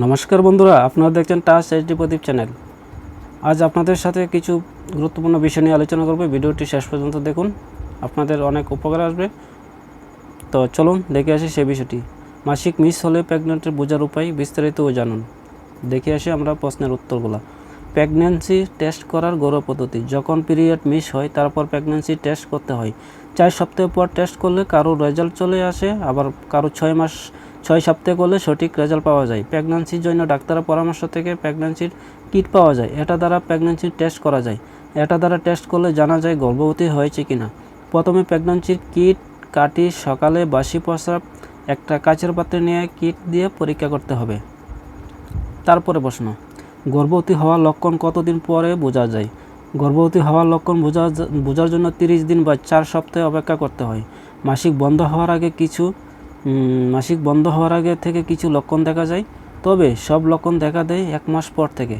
নমস্কার বন্ধুরা, আপনারা দেখছেন টাচ এইচডি প্রদীপ চ্যানেল। আজ আপনাদের সাথে কিছু গুরুত্বপূর্ণ বিষয় নিয়ে আলোচনা করব। ভিডিওটি শেষ পর্যন্ত দেখুন, আপনাদের অনেক উপকার আসবে। তো চলুন দেখে আসি সেই বিষয়টি। মাসিক মিস হলে প্রেগন্যান্টের বোঝার উপায় বিস্তারিতও জানুন। দেখে আসি আমরা প্রশ্নের উত্তরগুলো। প্রেগন্যান্সি টেস্ট করার ঘরোয়া পদ্ধতি। যখন পিরিয়ড মিস হয় তারপর প্রেগন্যান্সি টেস্ট করতে হয়। 4 সপ্তাহ পর টেস্ট করলে কারোর রেজাল্ট চলে আসে, আবার কারো 6 সপ্তাহে করলে সঠিক রেজাল্ট পাওয়া যায়। প্রেগন্যান্সির জন্য ডাক্তারের পরামর্শ থেকে প্রেগন্যান্সির কিট পাওয়া যায়। এটা দ্বারা প্রেগন্যান্সির টেস্ট করা যায়। এটা দ্বারা টেস্ট করলে জানা যায় গর্ভবতী হয়েছে কিনা। প্রথমে প্রেগন্যান্সির কিট কাটি সকালে বাসি প্রস্রাব একটা কাচের পাত্রে নিয়ে কিট দিয়ে পরীক্ষা করতে হবে। তারপরে প্রশ্ন, গর্ভবতী হওয়ার লক্ষণ কতদিন পরে বোঝা যায়? গর্ভবতী হওয়ার লক্ষণ বোঝার জন্য 30 দিন বা 4 সপ্তাহ অপেক্ষা করতে হয়। মাসিক বন্ধ হওয়ার আগে থেকে কিছু লক্ষণ দেখা যায়, তবে সব লক্ষণ দেখা দেয় 1 মাস পর থেকে।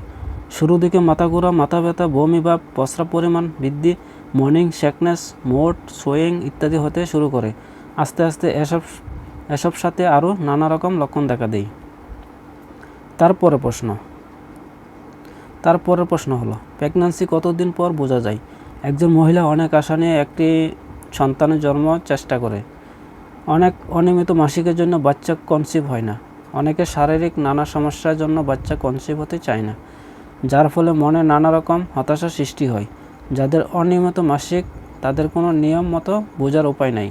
শুরু দিকে মাথা ঘোরা, মাথা ব্যথা, বমি বা প্রস্রাব পরিমাণ বৃদ্ধি, মর্নিং সিকনেস, মুড সুইং ইত্যাদি হতে শুরু করে। আস্তে আস্তে এসব সাথে আরও নানা রকম লক্ষণ দেখা দেয়। তারপরের প্রশ্ন হলো, প্রেগন্যান্সি কতদিন পর বোঝা যায়? একজন মহিলা অনেক আশা নিয়ে একটি সন্তানের জন্ম চেষ্টা করে। অনেক অনিয়মিত মাসিকের জন্য বাচ্চা কনসিভ হয় না। অনেকের শারীরিক নানা সমস্যার জন্য বাচ্চা কনসিভ হতে চায় না, যার ফলে মনে নানা রকম হতাশা সৃষ্টি হয়। যাদের অনিয়মিত মাসিক তাদের কোনো নিয়ম মতো বোঝার উপায় নাই।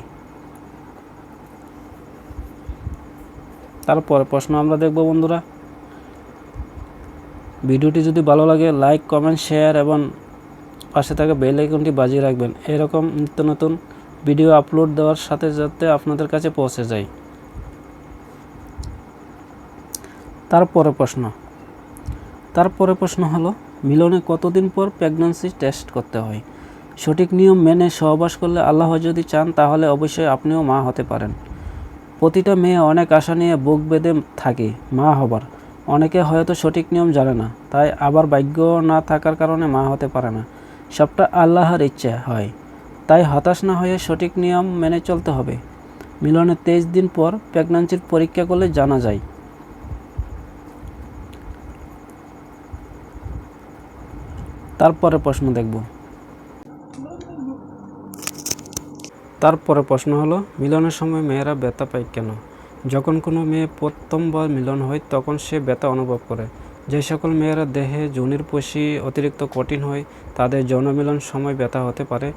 তারপরে প্রশ্ন আমরা দেখব বন্ধুরা। ভিডিওটি যদি ভালো লাগে লাইক, কমেন্ট, শেয়ার এবং পাশে থাকা বেল আইকনটি বাজিয়ে রাখবেন। এরকম নিত্য নতুন ভিডিও আপলোড দেওয়ার সাথে সাথে আপনাদের কাছে পৌঁছে যায়। তারপরে প্রশ্ন হলো, মিলনে কতদিন পর প্রেগন্যান্সি টেস্ট করতে হয়? সঠিক নিয়ম মেনে সহবাস করলে আল্লাহ যদি চান তাহলে অবশ্যই আপনিও মা হতে পারেন। প্রতিটা মেয়ে অনেক আশা নিয়ে বুক বেঁধে থাকে মা হবার। অনেকে হয়তো সঠিক নিয়ম জানে না, তাই আবার ভাগ্য না থাকার কারণে মা হতে পারে না। সবটা আল্লাহর ইচ্ছা হয়, তাই হতাশ না হয়ে সঠিক নিয়ম মেনে চলতে হবে। মিলনের 23 দিন পর প্রেগন্যান্সির পরীক্ষা করলে জানা যায়। তারপরে প্রশ্ন হলো, মিলনের সময় মেয়েরা ব্যথা পায় কেন? যখন কোনো মেয়ে প্রথমবার মিলন হয় তখন সে ব্যথা অনুভব করে। যে সকল মেয়েরা দেহে যোনির পেশি অতিরিক্ত কঠিন হয় তাদের যৌন মিলন সময় ব্যথা হতে পারে।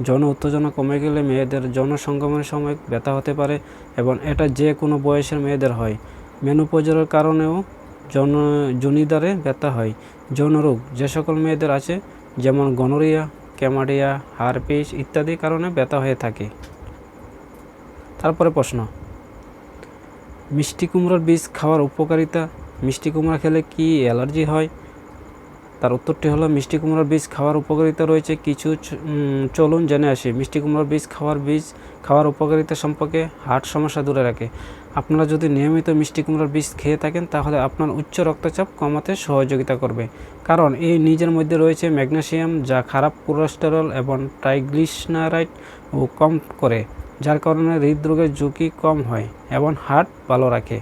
যৌন উত্তেজনা কমে গেলে মেয়েদের যৌন সঙ্গমের সময় ব্যথা হতে পারে এবং এটা যে কোনো বয়সের মেয়েদের হয়। মেনোপজের কারণেও যোনিদ্বারে ব্যথা হয়। যৌন রোগ যে সকল মেয়েদের আছে, যেমন গনোরিয়া, ক্লামাইডিয়া, হারপিস ইত্যাদি কারণে ব্যথা হয়ে থাকে। তারপরে প্রশ্ন, মিষ্টি কুমড়ার বীজ খাওয়ার উপকারিতা। মিষ্টি কুমড়া খেলে কি অ্যালার্জি হয়? তার উত্তরটি হলো, মিষ্টি কুমড়ার বীজ খাওয়ার উপকারিতা রয়েছে কিছু। চলুন জেনে আসি। মিষ্টি কুমড়ার বীজ খাওয়ার উপকারিতা সম্পর্কে। হার্ট সমস্যা দূরে রাখে। আপনারা যদি নিয়মিত মিষ্টি কুমড়ার বীজ খেয়ে থাকেন তাহলে আপনার উচ্চ রক্তচাপ কমাতে সহযোগিতা করবে, কারণ এই নিজের মধ্যে রয়েছে ম্যাগনেসিয়াম, যা খারাপ কোলেস্টেরল এবং ট্রাইগ্লিসারাইড কম করে, যার কারণে হৃদরোগের ঝুঁকি কম হয় এবং হার্ট ভালো রাখে।